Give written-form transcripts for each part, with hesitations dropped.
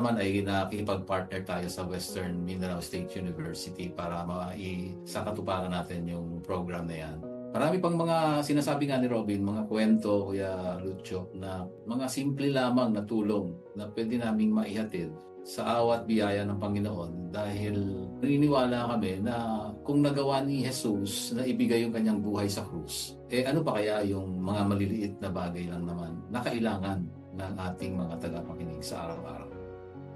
naman ay nakikipag-partner tayo sa Western Mindanao State University para sa katuparan natin yung program na yan. Marami pang mga sinasabi nga ni Robin, mga kwento, Kuya Lucho, na mga simple lamang na tulong na pwede naming maihatid sa awat biyaya ng Panginoon dahil naniniwala kami na kung nagawa ni Jesus na ibigay yung kanyang buhay sa krus, ano pa kaya yung mga maliliit na bagay lang naman na kailangan ng ating mga tagapakinig sa araw-araw.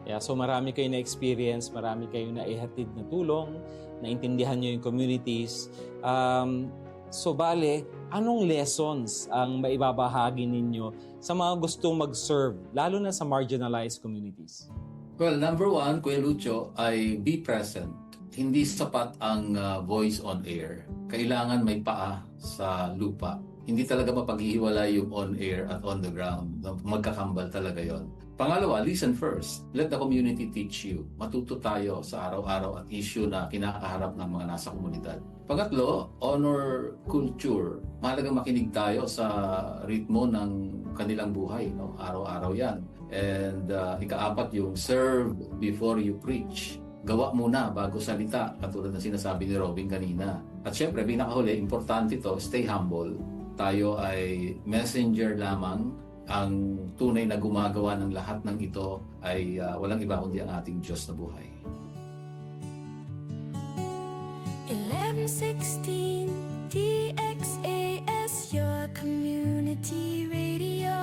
Yeah, so marami kayo na-experience, marami kayo na-ihatid na tulong, naintindihan nyo yung communities. So bale, anong lessons ang maibabahagi ninyo sa mga gustong mag-serve, lalo na sa marginalized communities? Well, number one, Kuya Lucho, ay be present. Hindi sapat ang voice on air. Kailangan may paa sa lupa. Hindi talaga mapaghihiwalay yung on air at on the ground. Magkakambal talaga yon. Pangalawa, listen first. Let the community teach you. Matuto tayo sa araw-araw at issue na kinakaharap ng mga nasa komunidad. Pangatlo, honor culture. Mahalagang makinig tayo sa ritmo ng kanilang buhay. No? Araw-araw yan. And ikaapat yung serve before you preach. Gawa muna bago salita, katulad na sinasabi ni Robin kanina. At syempre, pinakahuli, importante to, stay humble. Tayo ay messenger lamang. Ang tunay na gumagawa ng lahat ng ito ay walang iba kundi ang ating Diyos na buhay. 1116 DXAS, your community radio.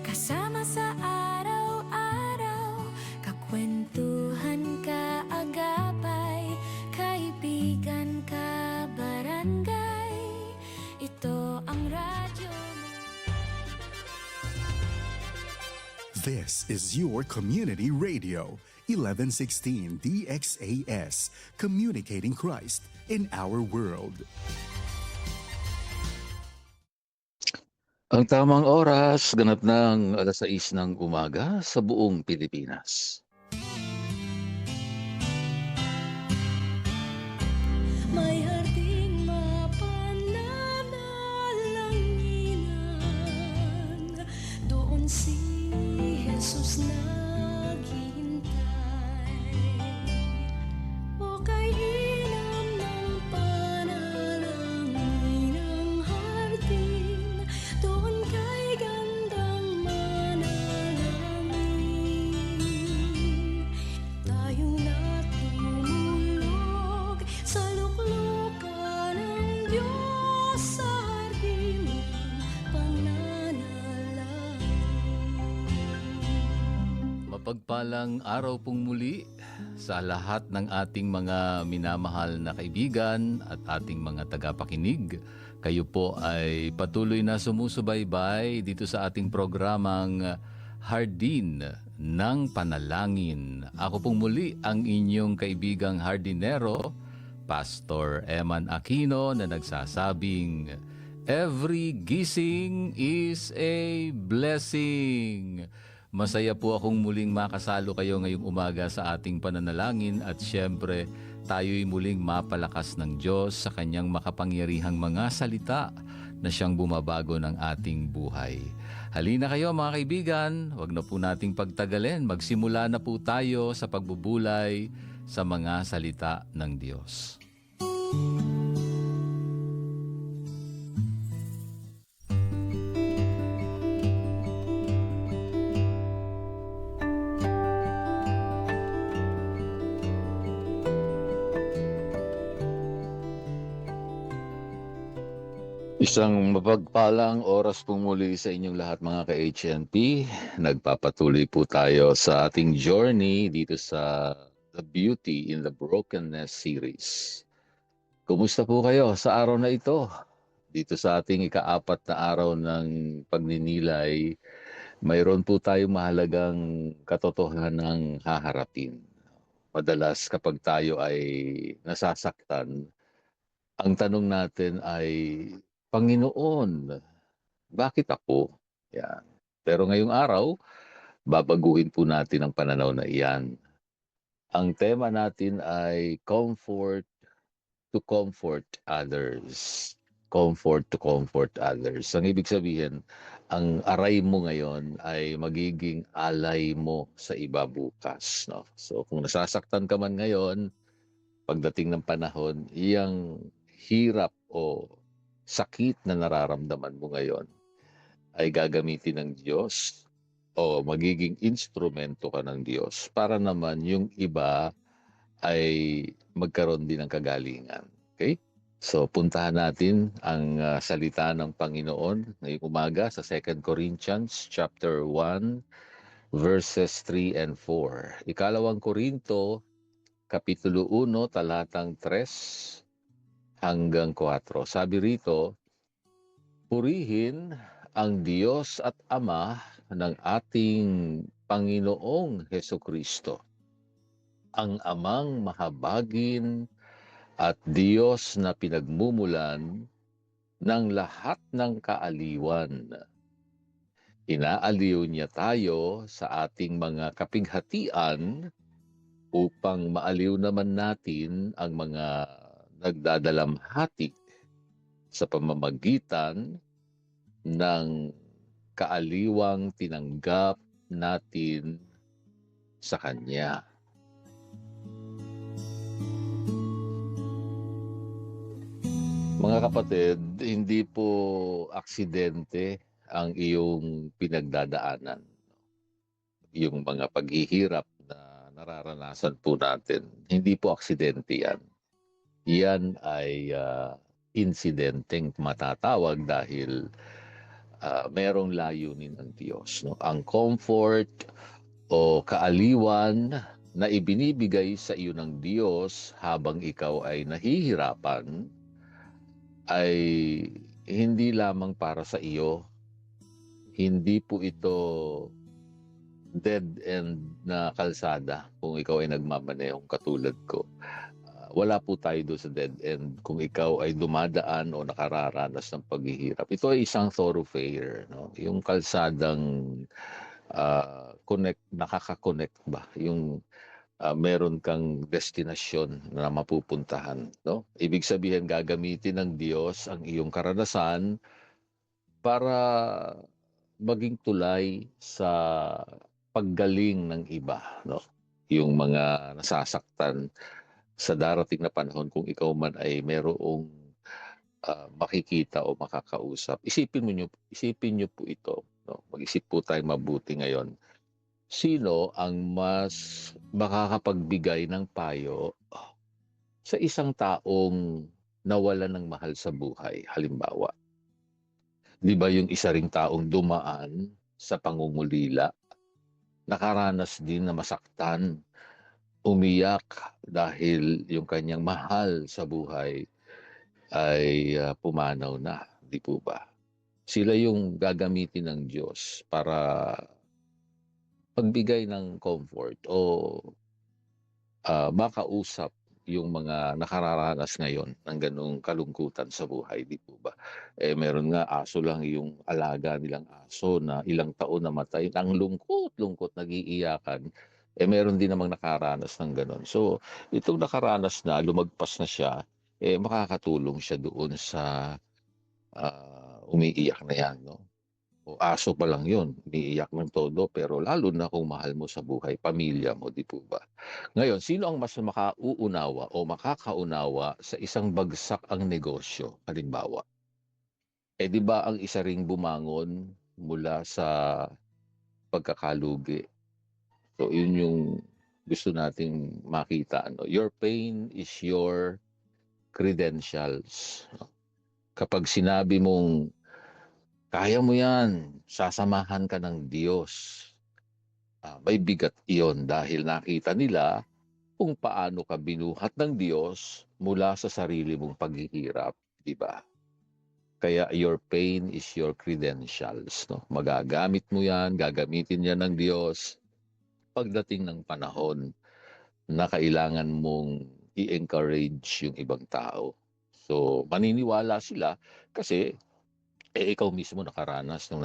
Kasama sa araw-araw, kakwentuhan, kaagapay, kaibigan, kabarangay. Ito ang radyo. This is your community radio, 1116 DXAS, communicating Christ in our world. Ang tamang oras, ganap ng 6:00 ng umaga sa buong Pilipinas. May harding mapananalanginan, doon si Jesus naghihintay. O kainam ng panalangin ng hardin, doon kay gandang manalangin. Tayong natulog sa luklukan ng Diyos sa hardin ng pananalangin. Mapagpalang araw pong muli sa lahat ng ating mga minamahal na kaibigan at ating mga tagapakinig. Kayo po ay patuloy na sumusubaybay dito sa ating programang Hardin ng Panalangin. Ako pong muli ang inyong kaibigang hardinero, Pastor Eman Aquino, na nagsasabing, every gising is a blessing. Masaya po akong muling makasalo kayo ngayong umaga sa ating pananalangin at syempre tayo'y muling mapalakas ng Diyos sa kanyang makapangyarihang mga salita na siyang bumabago ng ating buhay. Halina kayo mga kaibigan, wag na po nating pagtagalin. Magsimula na po tayo sa pagbubulay sa mga salita ng Diyos. Isang mapagpalang oras po muli sa inyong lahat mga ka-HNP. Nagpapatuloy po tayo sa ating journey dito sa The Beauty in the Brokenness series. Kumusta po kayo sa araw na ito? Dito sa ating ika-4 na araw ng pagninilay, mayroon po tayong mahalagang katotohanang haharapin. Madalas kapag tayo ay nasasaktan, ang tanong natin ay, Panginoon, bakit ako? Yan. Pero ngayong araw, babaguhin po natin ang pananaw na iyan. Ang tema natin ay comfort to comfort others. Comfort to comfort others. Ang ibig sabihin, ang aray mo ngayon ay magiging alay mo sa iba bukas, no? So kung nasasaktan ka man ngayon, pagdating ng panahon, iyang hirap o sakit na nararamdaman mo ngayon ay gagamitin ng Diyos o magiging instrumento ka ng Diyos para naman yung iba ay magkaroon din ng kagalingan. Okay? So puntahan natin ang salita ng Panginoon ngayong umaga sa 2 Corinthians chapter 1 verses 3 and 4. Ikalawang Korinto kapitulo 1 talatang 3 hanggang 4. Sabi rito, purihin ang Diyos at Ama ng ating Panginoong Hesukristo, ang Amang mahabagin at Diyos na pinagmumulan ng lahat ng kaaliwan. Inaaliw niya tayo sa ating mga kapighatian upang maaliw naman natin ang mga nagdadalamhati sa pamamagitan ng kaaliwang tinanggap natin sa Kanya. Mga kapatid, hindi po aksidente ang iyong pinagdadaanan. Yung mga paghihirap na nararanasan po natin, hindi po aksidente yan. Yan ay insidenteng matatawag dahil merong layunin ng Diyos. No? Ang comfort o kaaliwan na ibinibigay sa iyo ng Diyos habang ikaw ay nahihirapan ay hindi lamang para sa iyo. Hindi po ito dead end na kalsada kung ikaw ay nagmamanehong katulad ko. Wala po tayo doon sa dead end kung ikaw ay dumadaan o nakararanas ng paghihirap. Ito ay isang thoroughfare, no? Yung kalsadang nakaka-connect ba? Yung meron kang destinasyon na mapupuntahan, no? Ibig sabihin gagamitin ng Diyos ang iyong karanasan para maging tulay sa paggaling ng iba, no? Yung mga nasasaktan sa darating na panahon kung ikaw man ay merong makikita o makakausap. Isipin niyo po ito, no? Mag-isip po tayong mabuti ngayon. Sino ang mas makakapagbigay ng payo sa isang taong nawalan ng mahal sa buhay? Halimbawa, di ba yung isa ring taong dumaan sa pangungulila, nakaranas din na masaktan, umiyak dahil yung kanyang mahal sa buhay ay pumanaw na, di po ba? Sila yung gagamitin ng Diyos para pagbigay ng comfort o makausap yung mga nakararanas ngayon ng ganung kalungkutan sa buhay, di po ba? Meron nga aso lang yung alaga nilang aso na ilang taon namatay. Ang lungkot, nag-iiyakan. Meron din namang nakaranas ng ganon. So, itong nakaranas na, lumagpas na siya, makakatulong siya doon sa umiiyak na yan, no? O aso pa lang yun, umiiyak ng todo, pero lalo na kung mahal mo sa buhay, pamilya mo, di po ba? Ngayon, sino ang mas makauunawa o makakaunawa sa isang bagsak ang negosyo, halimbawa? Di ba ang isa ring bumangon mula sa pagkakalugi? So, yun yung gusto nating makita. No? Your pain is your credentials. Kapag sinabi mong kaya mo yan, sasamahan ka ng Diyos. May bigat iyon dahil nakita nila kung paano ka binuhat ng Diyos mula sa sarili mong paghihirap, di ba? Kaya your pain is your credentials. No? Magagamit mo yan, gagamitin yan ng Diyos pagdating ng panahon na kailangan mong i-encourage yung ibang tao. So, maniniwala sila kasi ikaw mismo nakaranas ng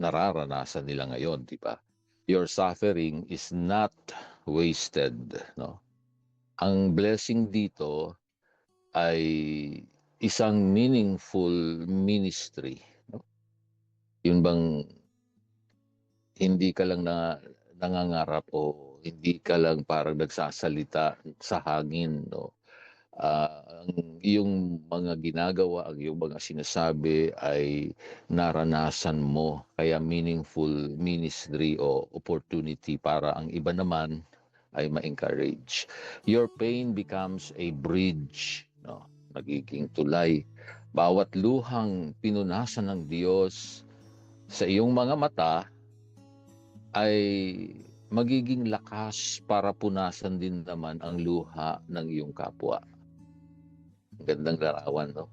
nararanasan nila ngayon, di ba? Your suffering is not wasted, no? Ang blessing dito ay isang meaningful ministry, no? Yun bang hindi ka lang nangangarap o hindi ka lang parang nagsasalita sa hangin, no? Ang iyong mga ginagawa, ang iyong mga sinasabi ay naranasan mo. Kaya meaningful ministry o opportunity para ang iba naman ay ma-encourage. Your pain becomes a bridge, no? Nagiging tulay. Bawat luhang pinunasan ng Diyos sa iyong mga mata ay magiging lakas para punasan din naman ang luha ng iyong kapwa. Gandang larawan, no?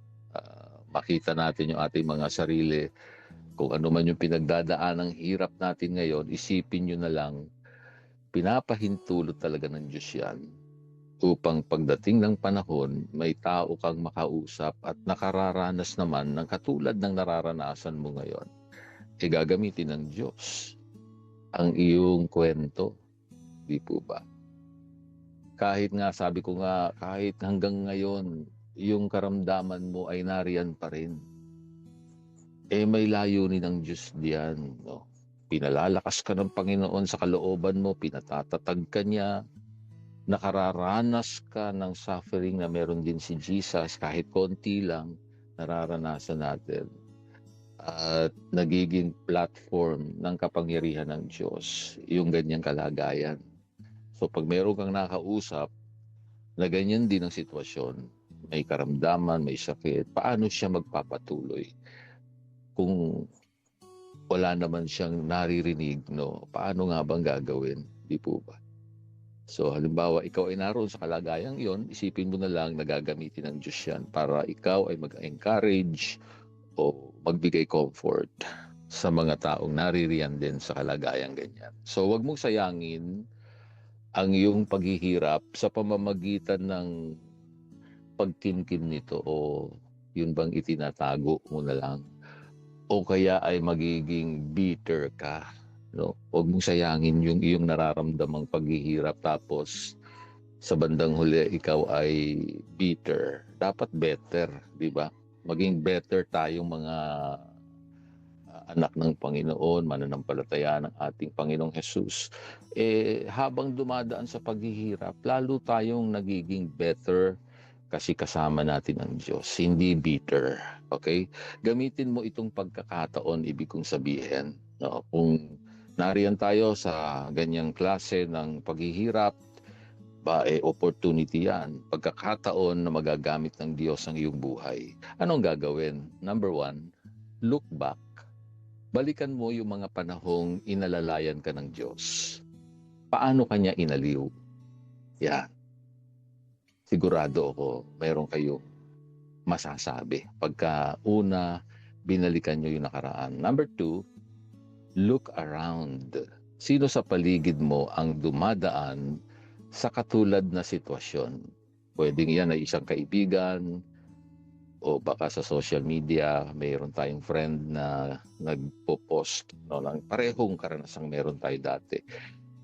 Makita natin yung ating mga sarili. Kung ano man yung pinagdadaan ng hirap natin ngayon, isipin nyo na lang, pinapahintulot talaga ng Diyos yan upang pagdating ng panahon, may tao kang makausap at nakararanas naman ng katulad ng nararanasan mo ngayon. E gagamitin ng Diyos ang iyong kwento. Di po ba? Kahit nga, sabi ko nga, kahit hanggang ngayon, yung karamdaman mo ay nariyan pa rin. May layunin ng Diyos diyan, no? Pinalalakas ka ng Panginoon sa kalooban mo, pinatatatag ka niya, nakararanas ka ng suffering na meron din si Jesus, kahit konti lang, nararanasan natin. At nagiging platform ng kapangyarihan ng Diyos, yung ganyang kalagayan. So pag meron kang nakausap, na ganyan din ang sitwasyon, may karamdaman, may sakit, paano siya magpapatuloy? Kung wala naman siyang naririnig, no? Paano nga bang gagawin? Di po ba? So halimbawa, ikaw ay naroon sa kalagayang yon, isipin mo na lang na gagamitin ng Diyos yan para ikaw ay mag-encourage o magbigay comfort sa mga taong naririyan din sa kalagayang ganyan. So wag mong sayangin ang iyong paghihirap sa pamamagitan ng pagkimkim nito o yun bang itinatago mo na lang o kaya ay magiging bitter ka, no? Huwag mong sayangin yung iyong nararamdamang paghihirap tapos sa bandang huli ikaw ay bitter. Dapat better, di ba? Maging better tayong mga anak ng Panginoon, mananampalataya ng ating Panginoong Jesus. Habang dumadaan sa paghihirap, lalo tayong nagiging better kasi kasama natin ang Diyos, hindi bitter. Okay? Gamitin mo itong pagkakataon, ibig kong sabihin. No? Kung nariyan tayo sa ganyang klase ng paghihirap, opportunity yan. Pagkakataon na magagamit ng Diyos ang iyong buhay. Anong gagawin? Number 1, look back. Balikan mo yung mga panahong inalalayan ka ng Diyos. Paano kanya inaliw? Yan. Sigurado ako, mayroon kayong masasabi. Pagka una, binalikan nyo yung nakaraan. Number 2, look around. Sino sa paligid mo ang dumadaan sa katulad na sitwasyon? Pwedeng yan ay isang kaibigan, o baka sa social media, mayroon tayong friend na nagpo-post, no, ng parehong karanasang meron tayo dati.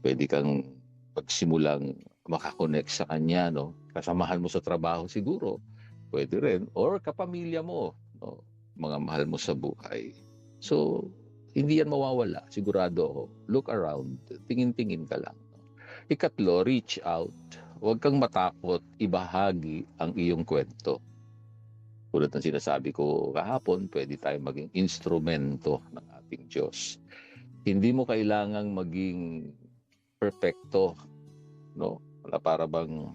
Pwede kang pagsimulang makakonect sa kanya, no? Kasamahan mo sa trabaho siguro, pwede rin. Or kapamilya mo, no? Mga mahal mo sa buhay. So, hindi yan mawawala, sigurado ako. Look around, tingin-tingin ka lang. Ikatlo, reach out. Huwag kang matakot ibahagi ang iyong kwento. Tulad ng sinasabi ko kahapon, pwede tayong maging instrumento ng ating Diyos. Hindi mo kailangang maging perfecto, no? Wala, para bang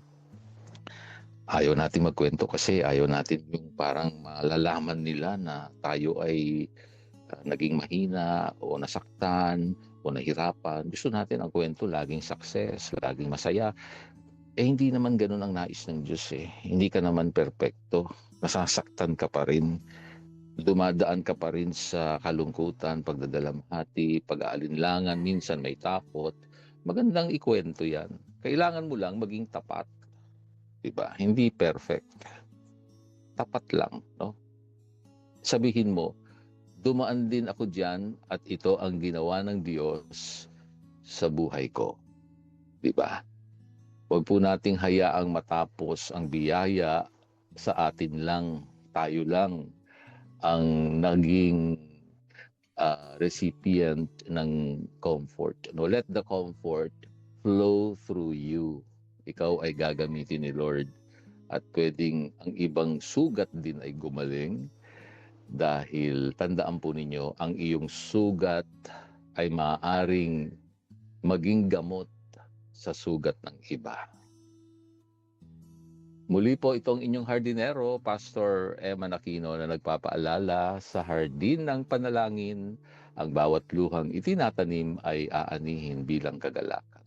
ayaw natin magkwento kasi ayaw natin yung parang malalaman nila na tayo ay naging mahina o nasaktan o nahirapan. Gusto natin ang kwento laging success, laging masaya. Hindi naman ganun ang nais ng Diyos eh. Hindi ka naman perfecto. Nasasaktan ka pa rin. Dumadaan ka pa rin sa kalungkutan, pagdadalamhati, pag-aalinlangan, minsan may takot. Magandang ikwento yan. Kailangan mo lang maging tapat. Diba? Hindi perfect. Tapat lang, no? Sabihin mo, dumaan din ako diyan at ito ang ginawa ng Diyos sa buhay ko. Diba? Huwag po nating hayaang matapos ang biyaya sa atin lang, tayo lang ang naging recipient ng comfort. No, let the comfort flow through you. Ikaw ay gagamitin ni Lord at pwedeng ang ibang sugat din ay gumaling dahil tandaan po ninyo, ang iyong sugat ay maaaring maging gamot sa sugat ng iba. Muli po itong inyong hardinero, Pastor Emma Aquino, na nagpapaalala sa hardin ng panalangin, ang bawat luhang itinatanim ay aanihin bilang kagalakan.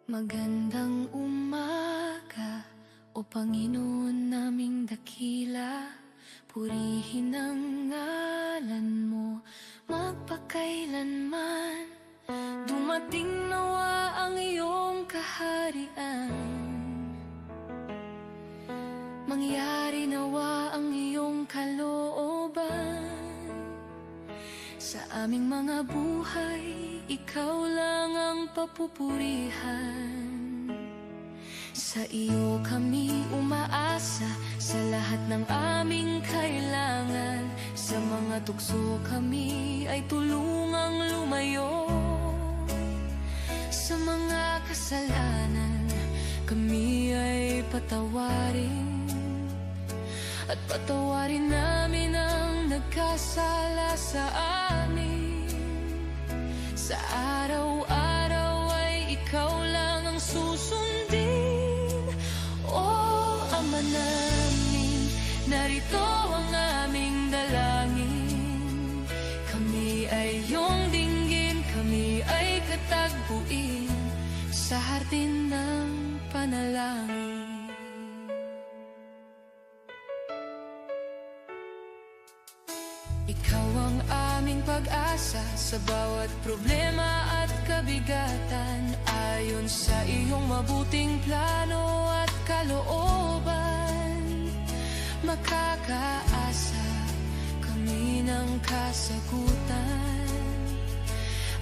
Magandang umaga, O Panginoon naming dakila. Purihin ang ngalan mo magpakailanman. Dumating nawa ang iyong kaharian. Mangyari nawa ang iyong kalooban. Sa aming mga buhay, ikaw lang ang papupurihan. Sa iyo kami umaasa, sa lahat ng aming kailangan. Sa mga tukso kami ay tulungang lumayo. Sa mga kasalanan kami ay patawarin. At patawarin namin ang nagkasala sa amin. Sa araw-araw ay ikaw lang ang susundin. O Ama namin, narito ang aming dalangin. Kami ay iyong dinggin, kami ay katagpuin sa hardin ng panalangin. Ikaw ang aming pag-asa sa bawat problema at kabigatan. Ayon sa iyong mabuting plano at kalooban, makakaasa kami ng kasagutan.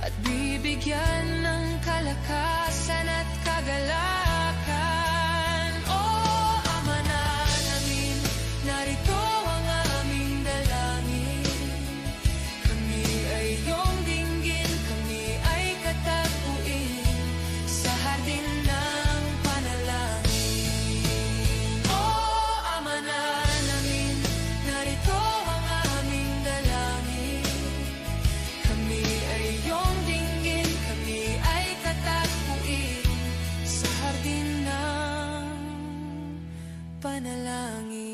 At bibigyan ng kalakasan at kagalakan. O Ama namin, narito ang aming dalangin. Kami ay iyong dinggin, kami ay katagpuin sa hardin ng panalangin. O Ama namin, narito ang aming dalangin. Kami ay iyong dinggin, kami ay katagpuin sa hardin ng panalangin.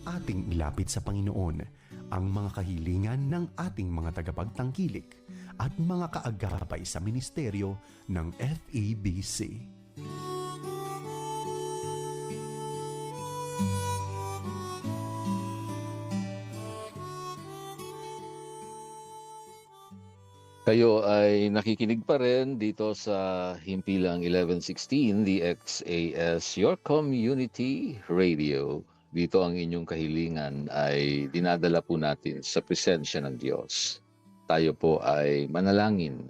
Ating ilapit sa Panginoon ang mga kahilingan ng ating mga tagapagtangkilik at mga kaagapay sa ministeryo ng FEBC. Kayo ay nakikinig pa rin dito sa Himpilang 1116 DXAS, Your Community Radio. Dito ang inyong kahilingan ay dinadala po natin sa presensya ng Diyos. Tayo po ay manalangin.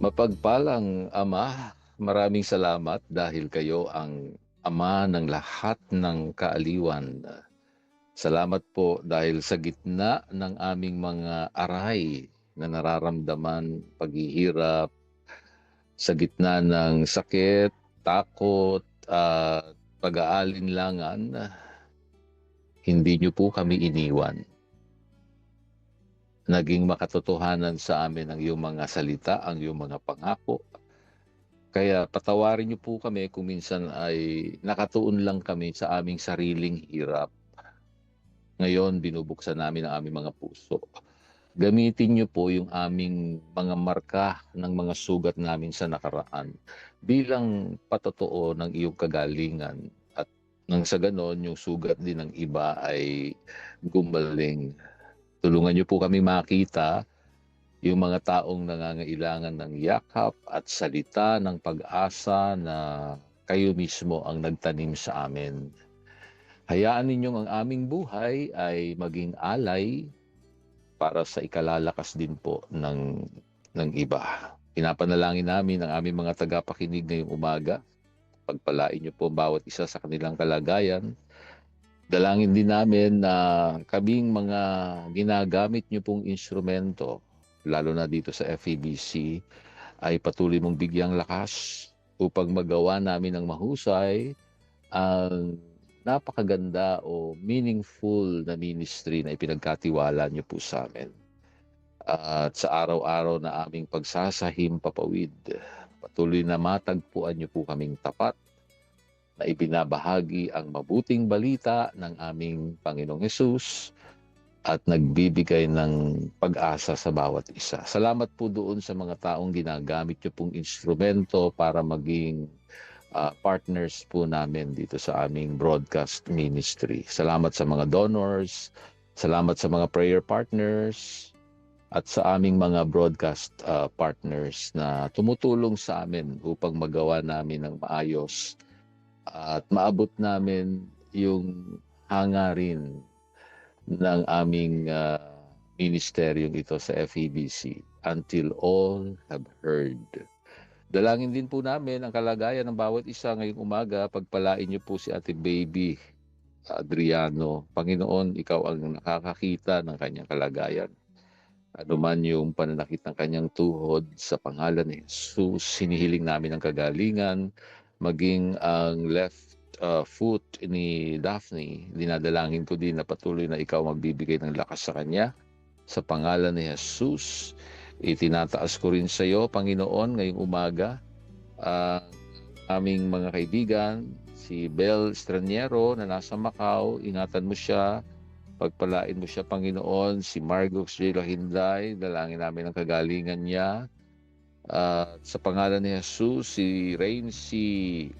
Mapagpalang Ama, maraming salamat dahil kayo ang Ama ng lahat ng kaaliwan. Salamat po dahil sa gitna ng aming mga aray na nararamdaman, paghihirap, sa gitna ng sakit, takot, at pag-aalinlangan, hindi niyo po kami iniwan. naging makatotohanan sa amin ang iyong mga salita, ang iyong mga pangako. Kaya patawarin niyo po kami kung minsan ay nakatuon lang kami sa aming sariling hirap. Ngayon, binubuksan namin ang aming mga puso. Gamitin niyo po yung aming mga marka ng mga sugat namin sa nakaraan bilang patotoo ng iyong kagalingan. At nang sa ganon, yung sugat din ng iba ay gumaling. Tulungan niyo po kami makita yung mga taong nangangailangan ng yakap at salita ng pag-asa na kayo mismo ang nagtanim sa amin. Hayaan ninyong ang aming buhay ay maging alay para sa ikalalakas din po ng iba. Pinapanalangin namin ang aming mga tagapakinig ngayong umaga. Pagpalain niyo po bawat isa sa kanilang kalagayan. Dalangin din namin na kaming mga ginagamit niyo pong instrumento, lalo na dito sa FEBC, ay patuloy mong bigyang lakas upang magawa namin ng mahusay ang napakaganda o meaningful na ministry na ipinagkatiwala niyo po sa amin. At sa araw-araw na aming pagsasahim papawid, patuloy na matagpuan niyo po kaming tapat na ibinabahagi ang mabuting balita ng aming Panginoong Hesus at nagbibigay ng pag-asa sa bawat isa. Salamat po doon sa mga taong ginagamit niyo pong instrumento para maging partners po namin dito sa aming broadcast ministry. Salamat sa mga donors, salamat sa mga prayer partners, at sa aming mga broadcast partners na tumutulong sa amin upang magawa namin ng maayos at maabot namin yung hangarin ng aming ministeryong ito sa FEBC until all have heard. Dalangin din po namin ang kalagayan ng bawat isa ngayong umaga. Pagpalain niyo po si Ate Baby Adriano. Panginoon, ikaw ang nakakakita ng kanyang kalagayan. Ano man yung pananakit ng kanyang tuhod, sa pangalan ni Jesus, hinihiling namin ang kagalingan. Maging ang left foot ni Daphne, dinadalangin ko din na patuloy na ikaw magbibigay ng lakas sa kanya. Sa pangalan ni Jesus, itinataas ko rin sa iyo, Panginoon, ngayong umaga, ang aming mga kaibigan, si Bel Estraniero na nasa Macau, ingatan mo siya, pagpalain mo siya, Panginoon. Si Margox J. Lahinday, dalangin namin ang kagalingan niya. Sa pangalan ni Jesus, si Raincy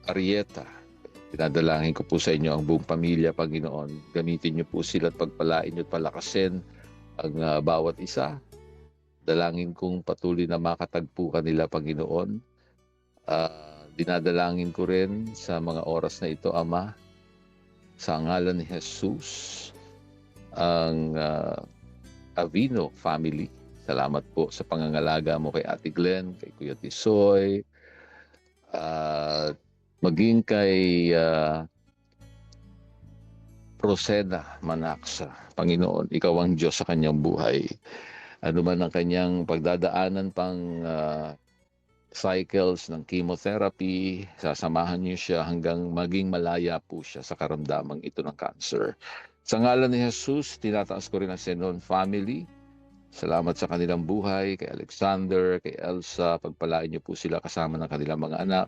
Arieta, dinadalangin ko po sa inyo ang buong pamilya, Panginoon. Gamitin niyo po sila at pagpalain niyo at palakasin ang bawat isa. Dalangin kong patuloy na makatagpo kanila, Panginoon. Dinadalangin ko rin sa mga oras na ito, Ama, sa ngalan ni Jesus, ang Avino family. Salamat po sa pangangalaga mo kay Ate Glenn, kay Kuya Tisoy, maging kay Rosena Manaksa. Panginoon, ikaw ang Diyos sa kanyang buhay. Ano man ang kanyang pagdadaanan pang cycles ng chemotherapy, sasamahan niyo siya hanggang maging malaya po siya sa karamdamang ito ng cancer. Sa ngalan ni Jesus, tinataas ko rin ang Senon family. Salamat sa kanilang buhay, kay Alexander, kay Elsa. Pagpalain niyo po sila kasama ng kanilang mga anak.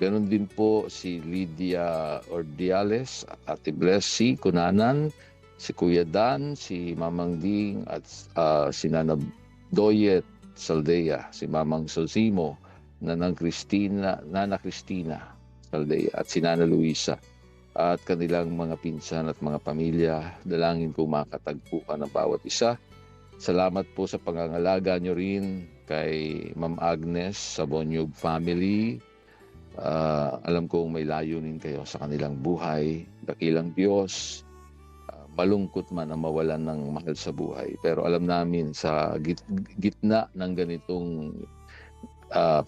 Ganon din po si Lydia Ordiales, Ate Blessy Kunanan, si Kuya Dan, si Mamang Ding, at si Nana Doyet Saldea, si Mamang Sosimo, Nana Cristina Saldea, at si Nana Luisa, at kanilang mga pinsan at mga pamilya. Dalangin ko makatagpo ka ng bawat isa. Salamat po sa pangangalaga nyo rin kay Ma'am Agnes sa Bonyog family. Alam kong may layunin kayo sa kanilang buhay. Dakilang Diyos, malungkot man ang mawalan ng mahal sa buhay. Pero alam namin sa gitna ng ganitong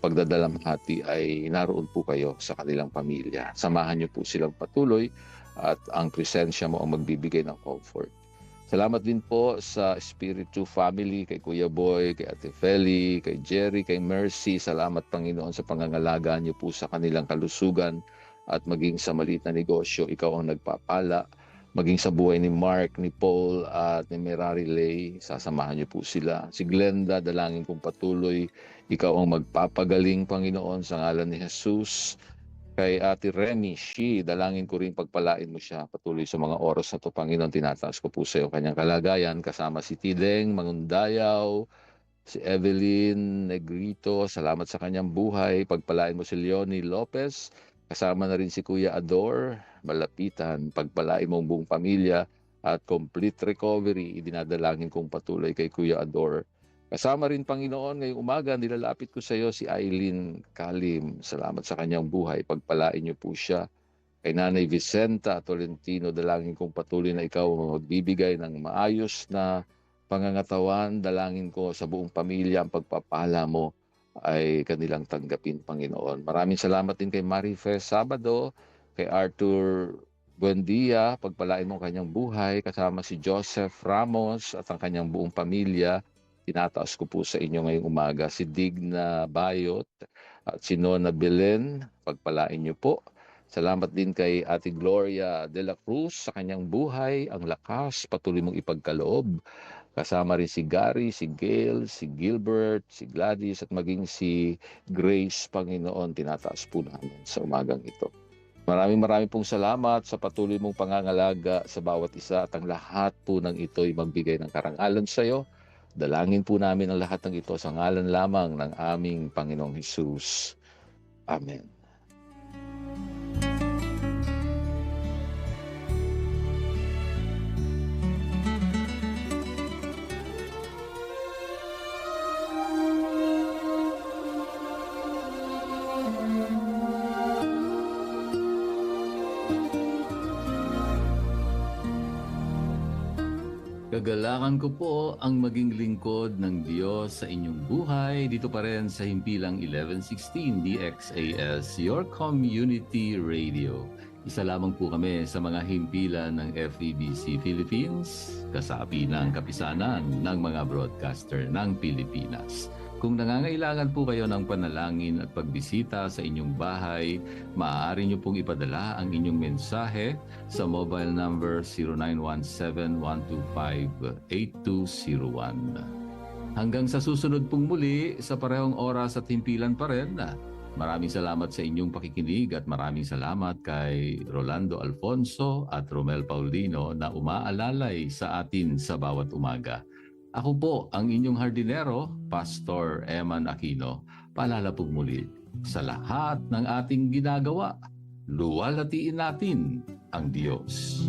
pagdadalamhati ay naroon po kayo sa kanilang pamilya. Samahan niyo po silang patuloy at ang presensya mo ang magbibigay ng comfort. Salamat din po sa Espiritu family, kay Kuya Boy, kay Ate Feli, kay Jerry, kay Mercy. Salamat, Panginoon, sa pangangalaga niyo po sa kanilang kalusugan at maging sa maliit na negosyo. Ikaw ang nagpapala maging sa buhay ni Mark, ni Paul at ni Merari Lay. Sasamahan niyo po sila. Si Glenda, dalangin kong patuloy ikaw ang magpapagaling, Panginoon, sa ngalan ni Jesus. Kay Ate Remy, dalangin ko rin pagpalain mo siya patuloy sa mga oras na to, Panginoon. Tinataas ko po sa iyo kanyang kalagayan, kasama si Tideng Mangundayaw, si Evelyn Negrito, salamat sa kanyang buhay. Pagpalain mo si Leonie Lopez, kasama na rin si Kuya Ador, malapitan, pagpalain mong buong pamilya at complete recovery. Idinadalangin kong patuloy kay Kuya Ador. Kasama rin, Panginoon, ngayong umaga, nilalapit ko sa iyo si Eileen Kalim. Salamat sa kanyang buhay. Pagpalain niyo po siya. Kay Nanay Vicenta Tolentino, dalangin kong patuloy na ikaw ang magbibigay ng maayos na pangangatawan. Dalangin ko sa buong pamilya ang pagpapala mo ay kanilang tanggapin, Panginoon. Maraming salamat din kay Marife Sabado, kay Arthur Buendia, pagpalain mo kanyang buhay, kasama si Joseph Ramos at ang kanyang buong pamilya. Tinataas ko po sa inyo ngayong umaga si Digna Bayot at si Nona Belen, pagpalain niyo po. Salamat din kay Ate Gloria de la Cruz sa kanyang buhay, ang lakas, patuloy mong ipagkaloob. Kasama rin si Gary, si Gail, si Gilbert, si Gladys at maging si Grace, Panginoon. Tinataas po namin sa umagang ito. Maraming pong salamat sa patuloy mong pangangalaga sa bawat isa at ang lahat po ng ito ay magbigay ng karangalan sa iyo. Dalangin po namin ang lahat ng ito sa ngalan lamang ng aming Panginoong Hesus. Amen. Kagalangan ko po ang maging lingkod ng Diyos sa inyong buhay dito pa rin sa Himpilang 1116 DXAS, your community radio. Isa lamang po kami sa mga himpilan ng FEBC Philippines, kasapi ng kapisanan ng mga broadcaster ng Pilipinas. Kung nangangailangan po kayo ng panalangin at pagbisita sa inyong bahay, maaari nyo pong ipadala ang inyong mensahe sa mobile number 0917-125-8201. Hanggang sa susunod pong muli sa parehong oras at himpilan pa rin, maraming salamat sa inyong pakikinig at maraming salamat kay Rolando Alfonso at Romel Paulino na umaalalay sa atin sa bawat umaga. Ako po ang inyong hardinero, Pastor Eman Aquino. Paalala po muli, sa lahat ng ating ginagawa, luwalhatiin natin ang Diyos.